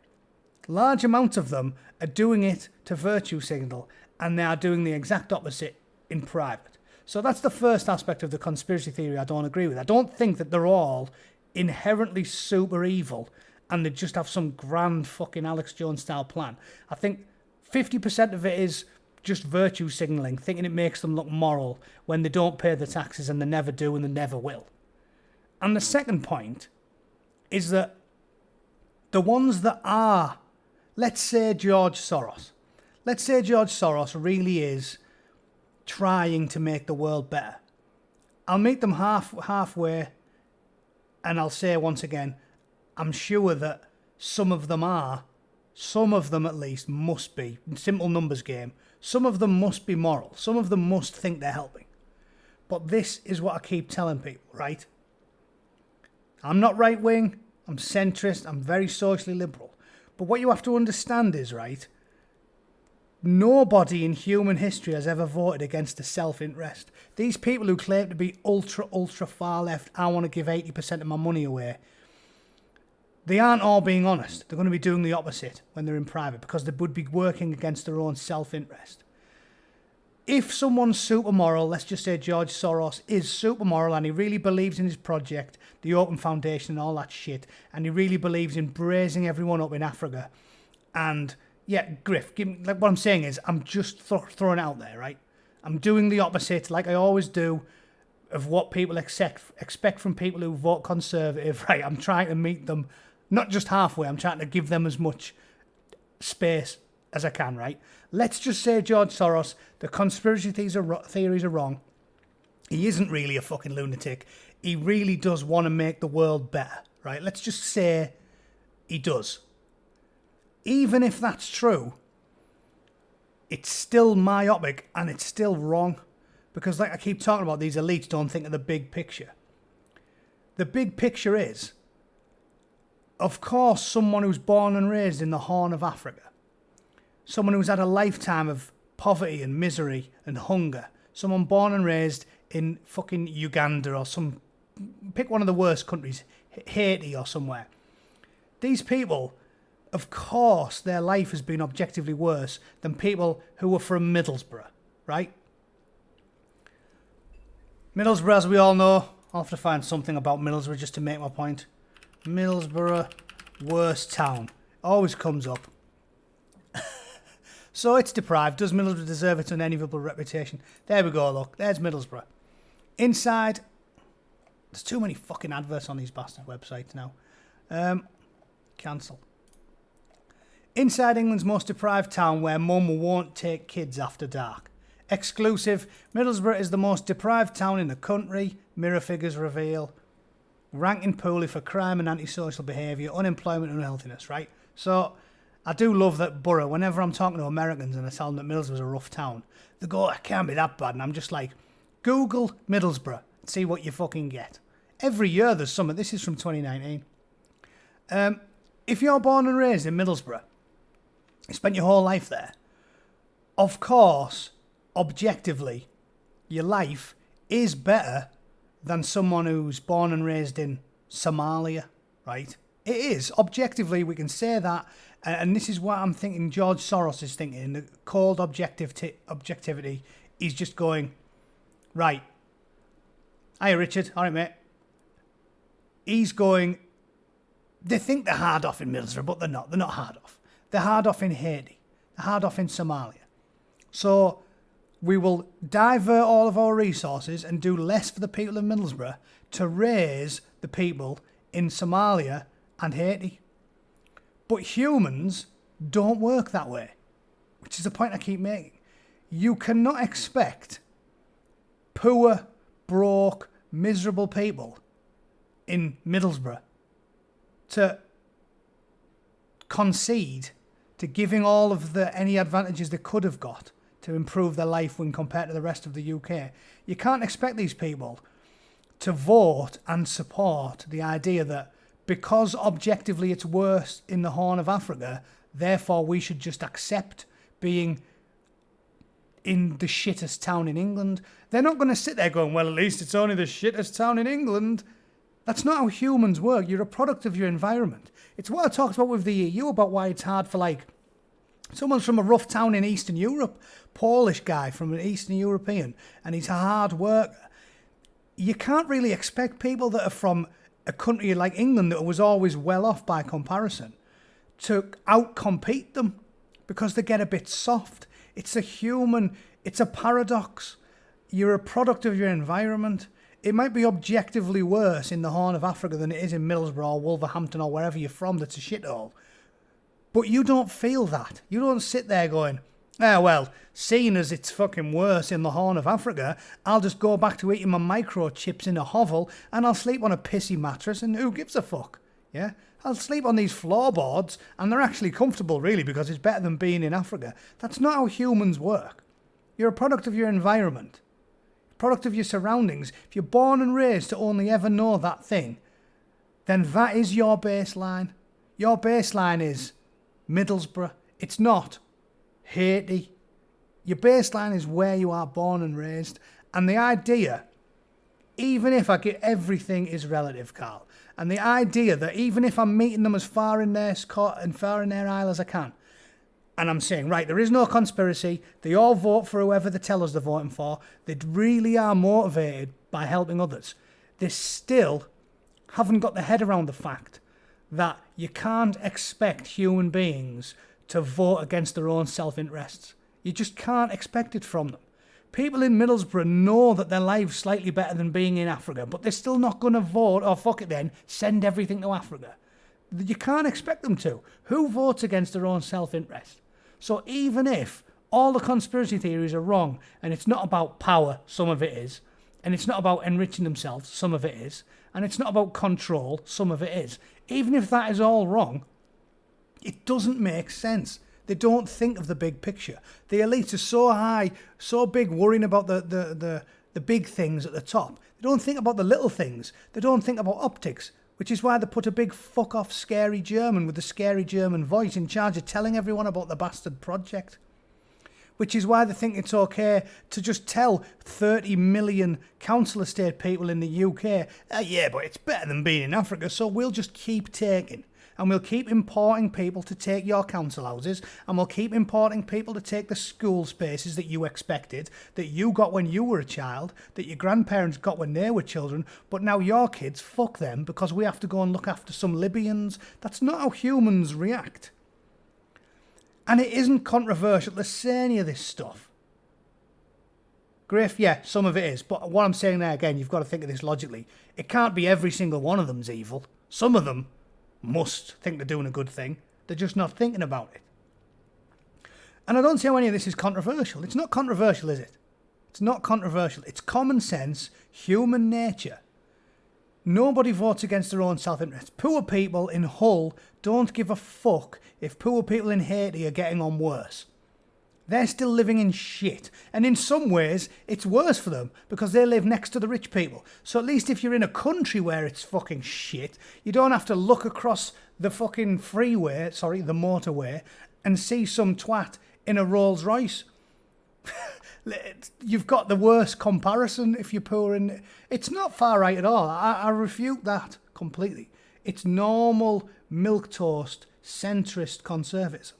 Large amounts of them are doing it to virtue signal, and they are doing the exact opposite in private. So that's the first aspect of the conspiracy theory I don't agree with. I don't think that they're all inherently super evil and they just have some grand fucking Alex Jones style plan. I think 50% of it is just virtue signalling, thinking it makes them look moral when they don't pay the taxes, and they never do and they never will. And the second point is that the ones that are, let's say George Soros. Let's say George Soros really is trying to make the world better. I'll meet them halfway, and I'll say once again, I'm sure that some of them at least must be, simple numbers game, some of them must be moral, some of them must think they're helping. But this is what I keep telling people, right? I'm not right-wing, I'm centrist, I'm very socially liberal. But what you have to understand is, right, nobody in human history has ever voted against the self-interest. These people who claim to be ultra far left, I want to give 80% of my money away, they aren't all being honest. They're going to be doing the opposite when they're in private because they would be working against their own self-interest. If someone's super moral, let's just say George Soros is super moral and he really believes in his project, the Open Foundation and all that shit, and he really believes in braising everyone up in Africa, and yeah, Griff, like what I'm saying is, I'm just throwing it out there, right? I'm doing the opposite, like I always do, of what people expect from people who vote Conservative, right? I'm trying to meet them, not just halfway, I'm trying to give them as much space as I can, right? Let's just say George Soros, the conspiracy theories are wrong. He isn't really a fucking lunatic. He really does want to make the world better, right? Let's just say he does. Even if that's true, it's still myopic and it's still wrong. Because like I keep talking about, these elites don't think of the big picture. The big picture is, of course, someone who's born and raised in the Horn of Africa, someone who's had a lifetime of poverty and misery and hunger, someone born and raised in fucking Uganda or pick one of the worst countries, Haiti or somewhere. These people of course their life has been objectively worse than people who were from Middlesbrough, right? Middlesbrough, as we all know, I'll have to find something about Middlesbrough just to make my point. Middlesbrough, worst town. Always comes up. So it's deprived. Does Middlesbrough deserve its unenviable reputation? There we go, look. There's Middlesbrough. Inside, there's too many fucking adverts on these bastard websites now. Cancel. Inside England's most deprived town where mum won't take kids after dark. Exclusive. Middlesbrough is the most deprived town in the country. Mirror figures reveal. Ranking poorly for crime and antisocial behaviour, unemployment and unhealthiness, right? So, I do love that borough. Whenever I'm talking to Americans and I tell them that Middlesbrough's a rough town, they go, it can't be that bad. And I'm just like, Google Middlesbrough and see what you fucking get. Every year there's something. This is from 2019. If you're born and raised in Middlesbrough, you spent your whole life there, of course, objectively, your life is better than someone who's born and raised in Somalia, right? It is. Objectively, we can say that. And this is what I'm thinking George Soros is thinking. The cold objectivity is just going, right. Hiya, Richard. All right, mate. He's going, they think they're hard off in Middlesbrough, but they're not. They're not hard off. They're hard off in Haiti. They're hard off in Somalia. So we will divert all of our resources and do less for the people of Middlesbrough to raise the people in Somalia and Haiti. But humans don't work that way, which is the point I keep making. You cannot expect poor, broke, miserable people in Middlesbrough to concede to giving all of any advantages they could have got to improve their life when compared to the rest of the UK. You can't expect these people to vote and support the idea that because objectively it's worse in the Horn of Africa, therefore we should just accept being in the shittest town in England. They're not going to sit there going, well, at least it's only the shittest town in England. That's not how humans work. You're a product of your environment. It's what I talked about with the EU, about why it's hard for, like, someone's from a rough town in Eastern Europe, Polish guy from an Eastern European, and he's a hard worker. You can't really expect people that are from a country like England that was always well off by comparison to outcompete them because they get a bit soft. It's a paradox. You're a product of your environment. It might be objectively worse in the Horn of Africa than it is in Middlesbrough or Wolverhampton or wherever you're from that's a shithole. But you don't feel that. You don't sit there going, well, seeing as it's fucking worse in the Horn of Africa, I'll just go back to eating my microchips in a hovel and I'll sleep on a pissy mattress and who gives a fuck? Yeah? I'll sleep on these floorboards and they're actually comfortable really because it's better than being in Africa. That's not how humans work. You're a product of your environment. Product of your surroundings. If you're born and raised to only ever know that thing, then that is your baseline. Your baseline is Middlesbrough. It's not Haiti. Your baseline is where you are born and raised. And the idea, even if I get everything is relative, Carl, and the idea that even if I'm meeting them as far in their aisle as I can, and I'm saying, right, there is no conspiracy, they all vote for whoever they tell us they're voting for, they really are motivated by helping others, they still haven't got their head around the fact that you can't expect human beings to vote against their own self-interests. You just can't expect it from them. People in Middlesbrough know that their life's slightly better than being in Africa, but they're still not going to vote, or fuck it then, send everything to Africa. You can't expect them to. Who votes against their own self-interest? So even if all the conspiracy theories are wrong, and it's not about power, some of it is, and it's not about enriching themselves, some of it is, and it's not about control, some of it is, even if that is all wrong, it doesn't make sense. They don't think of the big picture. The elites are so high, so big, worrying about the big things at the top. They don't think about the little things. They don't think about optics, which is why they put a big fuck-off scary German with a scary German voice in charge of telling everyone about the bastard project. Which is why they think it's okay to just tell 30 million council estate people in the UK, yeah, but it's better than being in Africa, so we'll just keep taking. and we'll keep importing people to take your council houses, and we'll keep importing people to take the school spaces that you expected, that you got when you were a child, that your grandparents got when they were children, but now your kids, fuck them, because we have to go and look after some Libyans. That's not how humans react. And it isn't controversial to say any of this stuff. Griff, yeah, some of it is. But what I'm saying there, again, you've got to think of this logically. It can't be every single one of them's evil. Some of them must think they're doing a good thing. They're just not thinking about it. And I don't see how any of this is controversial. It's not controversial, is it? It's not controversial. It's common sense, human nature. Nobody votes against their own self-interest. Poor people in Hull don't give a fuck if poor people in Haiti are getting on worse. They're still living in shit. And in some ways, it's worse for them because they live next to the rich people. So at least if you're in a country where it's fucking shit, you don't have to look across the fucking freeway, the motorway, and see some twat in a Rolls Royce. You've got the worst comparison if you're poor. And it's not far right at all. I refute that completely. It's normal milquetoast, centrist conservatism.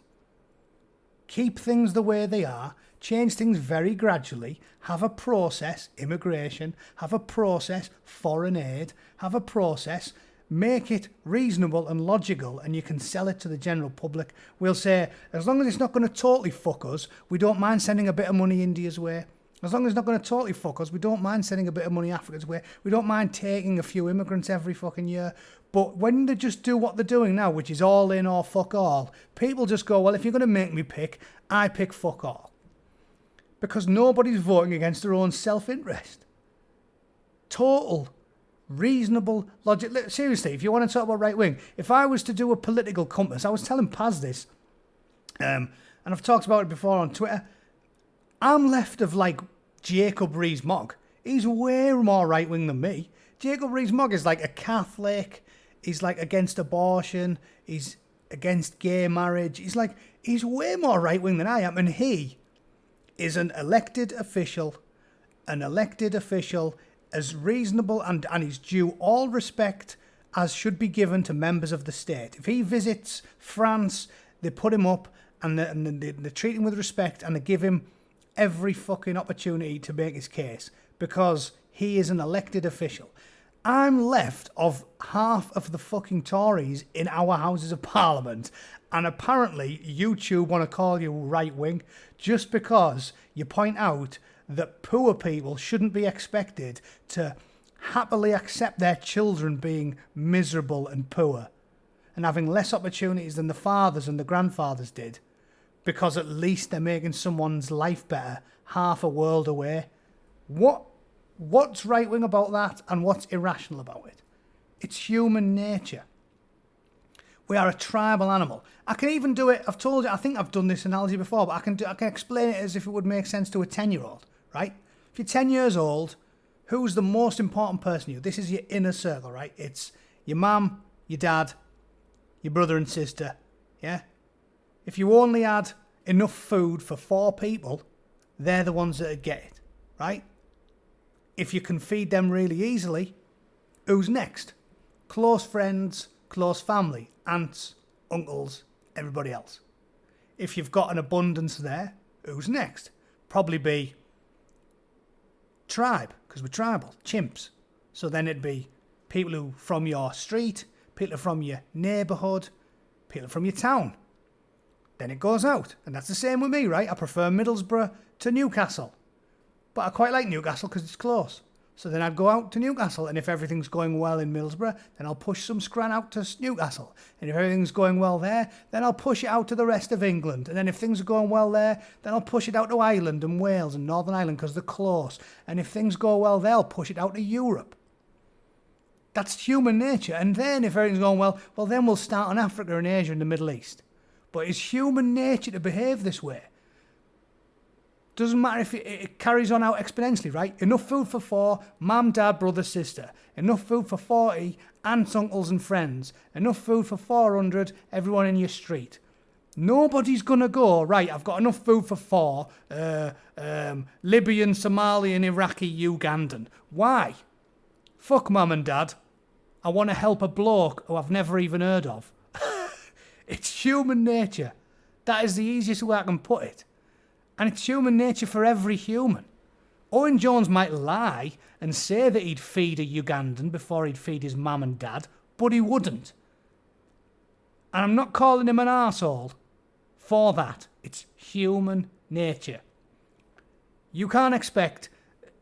Keep things the way they are, change things very gradually, have a process, immigration, have a process, foreign aid, have a process, make it reasonable and logical, and you can sell it to the general public. We'll say, as long as it's not going to totally fuck us, we don't mind sending a bit of money India's way. As long as it's not going to totally fuck us, we don't mind sending a bit of money Africa's way. We don't mind taking a few immigrants every fucking year. But when they just do what they're doing now, which is all in or fuck all, people just go, well, if you're going to make me pick, I pick fuck all. Because nobody's voting against their own self-interest. Total, reasonable logic. Seriously, if you want to talk about right-wing, if I was to do a political compass, I was telling Paz this, and I've talked about it before on Twitter, I'm left of like Jacob Rees-Mogg. He's way more right-wing than me. Jacob Rees-Mogg is like a Catholic. He's like against abortion. He's against gay marriage. He's way more right-wing than I am. And he is an elected official as reasonable and he's due all respect as should be given to members of the state. If he visits France, they put him up and they treat him with respect and they give him every fucking opportunity to make his case because he is an elected official. I'm left of half of the fucking Tories in our Houses of Parliament, and apparently YouTube want to call you right-wing just because you point out that poor people shouldn't be expected to happily accept their children being miserable and poor and having less opportunities than the fathers and the grandfathers did because at least they're making someone's life better half a world away. What's right-wing about that and what's irrational about it? It's human nature. We are a tribal animal. I can even do it, I've told you, I think I've done this analogy before, but I can explain it as if it would make sense to a 10-year-old, right? If you're 10 years old, who's the most important person to you? This is your inner circle, right? It's your mum, your dad, your brother and sister, yeah? If you only had enough food for 4 people, they're the ones that would get it, right? If you can feed them really easily, who's next? Close friends, close family, aunts, uncles, everybody else. If you've got an abundance there, who's next? Probably be tribe, because we're tribal, chimps. So then it'd be people who from your street, people from your neighbourhood, people from your town. Then it goes out. And that's the same with me, right? I prefer Middlesbrough to Newcastle. But I quite like Newcastle because it's close. So then I'd go out to Newcastle, and if everything's going well in Middlesbrough, then I'll push some scran out to Newcastle. And if everything's going well there, then I'll push it out to the rest of England. And then if things are going well there, then I'll push it out to Ireland and Wales and Northern Ireland because they're close. And if things go well there, I'll push it out to Europe. That's human nature. And then if everything's going well, then we'll start on Africa and Asia and the Middle East. But it's human nature to behave this way. Doesn't matter if it carries on out exponentially, right? Enough food for 4, mum, dad, brother, sister. Enough food for 40, aunts, uncles and friends. Enough food for 400, everyone in your street. Nobody's going to go, right, I've got enough food for 4, Libyan, Somalian, Iraqi, Ugandan. Why? Fuck mum and dad. I want to help a bloke who I've never even heard of. It's human nature. That is the easiest way I can put it. And it's human nature for every human. Owen Jones might lie and say that he'd feed a Ugandan before he'd feed his mum and dad, but he wouldn't. And I'm not calling him an arsehole for that. It's human nature. You can't expect...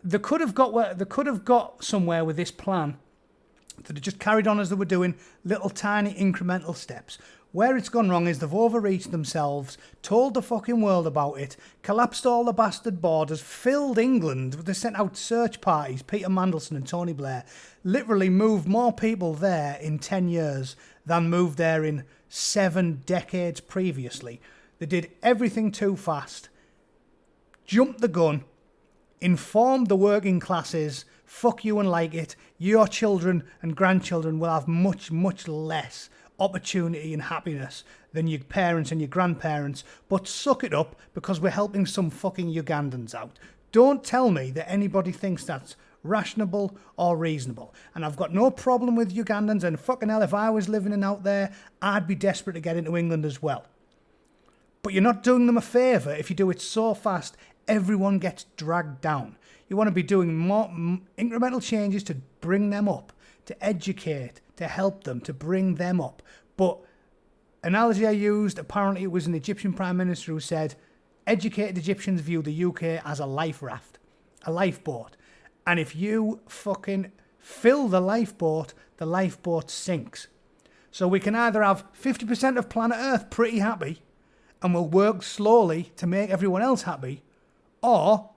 They could have got somewhere with this plan that had just carried on as they were doing, little tiny incremental steps. Where it's gone wrong is they've overreached themselves, told the fucking world about it, collapsed all the bastard borders, filled England. They sent out search parties, Peter Mandelson and Tony Blair, literally moved more people there in 10 years than moved there in 7 decades previously. They did everything too fast, jumped the gun, informed the working classes, fuck you and like it, your children and grandchildren will have much, much less opportunity and happiness than your parents and your grandparents, but suck it up because we're helping some fucking Ugandans out. Don't tell me that anybody thinks that's rational or reasonable. And I've got no problem with Ugandans, and fucking hell, if I was living in out there, I'd be desperate to get into England as well. But you're not doing them a favour if you do it so fast everyone gets dragged down. You want to be doing more incremental changes to bring them up, to educate, to help them, to bring them up. But analogy I used, apparently it was an Egyptian Prime Minister who said, educated Egyptians view the UK as a life raft, a lifeboat. And if you fucking fill the lifeboat sinks. So we can either have 50% of planet Earth pretty happy, and we'll work slowly to make everyone else happy, or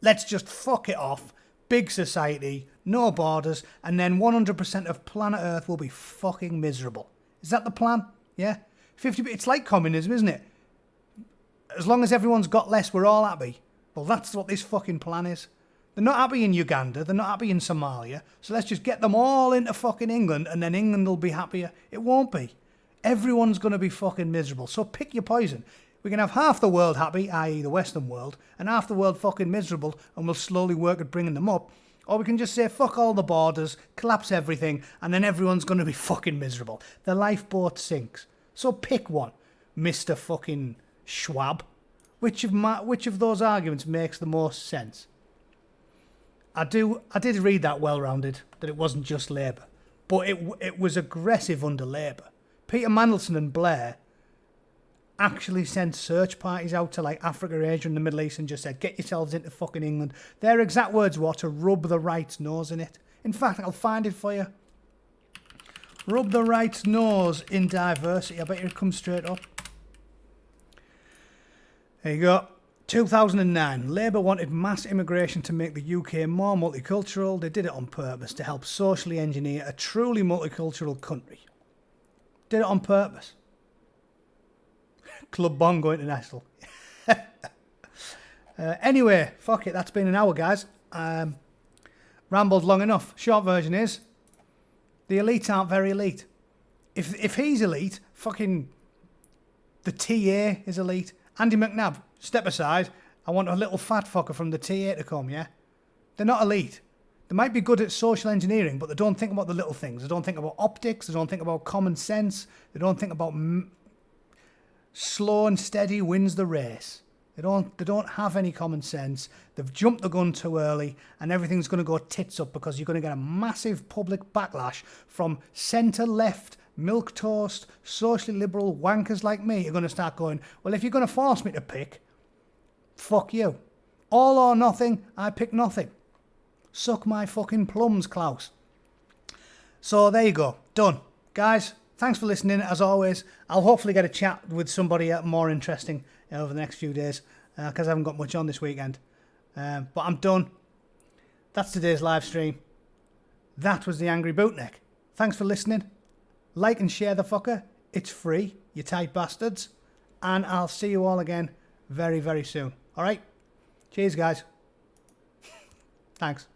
let's just fuck it off, big society, no borders, and then 100% of planet Earth will be fucking miserable. Is that the plan? Yeah? 50. It's like communism, isn't it? As long as everyone's got less, we're all happy. Well, that's what this fucking plan is. They're not happy in Uganda, they're not happy in Somalia, so let's just get them all into fucking England, and then England will be happier. It won't be. Everyone's going to be fucking miserable, so pick your poison. We can have half the world happy, i.e. the Western world, and half the world fucking miserable, and we'll slowly work at bringing them up. Or we can just say, fuck all the borders, collapse everything, and then everyone's going to be fucking miserable. The lifeboat sinks. So pick one, Mr. fucking Schwab. Which of those arguments makes the most sense? I did read that well-rounded, that it wasn't just Labour. But it was aggressive under Labour. Peter Mandelson and Blair actually sent search parties out to like Africa, Asia and the Middle East and just said, get yourselves into fucking England. Their exact words were to rub the right's nose in it. In fact, I'll find it for you. Rub the right's nose in diversity. I bet it'll come straight up. There you go. 2009. Labour wanted mass immigration to make the UK more multicultural. They did it on purpose to help socially engineer a truly multicultural country. Did it on purpose. Club Bongo International. Anyway, fuck it. That's been an hour, guys. Rambled long enough. Short version is, the elites aren't very elite. If he's elite, fucking the TA is elite. Andy McNabb, step aside. I want a little fat fucker from the TA to come, yeah? They're not elite. They might be good at social engineering, but they don't think about the little things. They don't think about optics. They don't think about common sense. They don't think about slow and steady wins the race. They don't have any common sense. They've jumped the gun too early, and everything's going to go tits up because you're going to get a massive public backlash from centre-left, milquetoast, socially liberal wankers like me. You're going to start going, well, if you're going to force me to pick, fuck you. All or nothing, I pick nothing. Suck my fucking plums, Klaus. So there you go. Done. Guys, thanks for listening. As always, I'll hopefully get a chat with somebody more interesting over the next few days because I haven't got much on this weekend. But I'm done. That's today's live stream. That was the Angry Bootneck. Thanks for listening. Like and share the fucker. It's free, you tight bastards. And I'll see you all again very, very soon. All right? Cheers, guys. Thanks.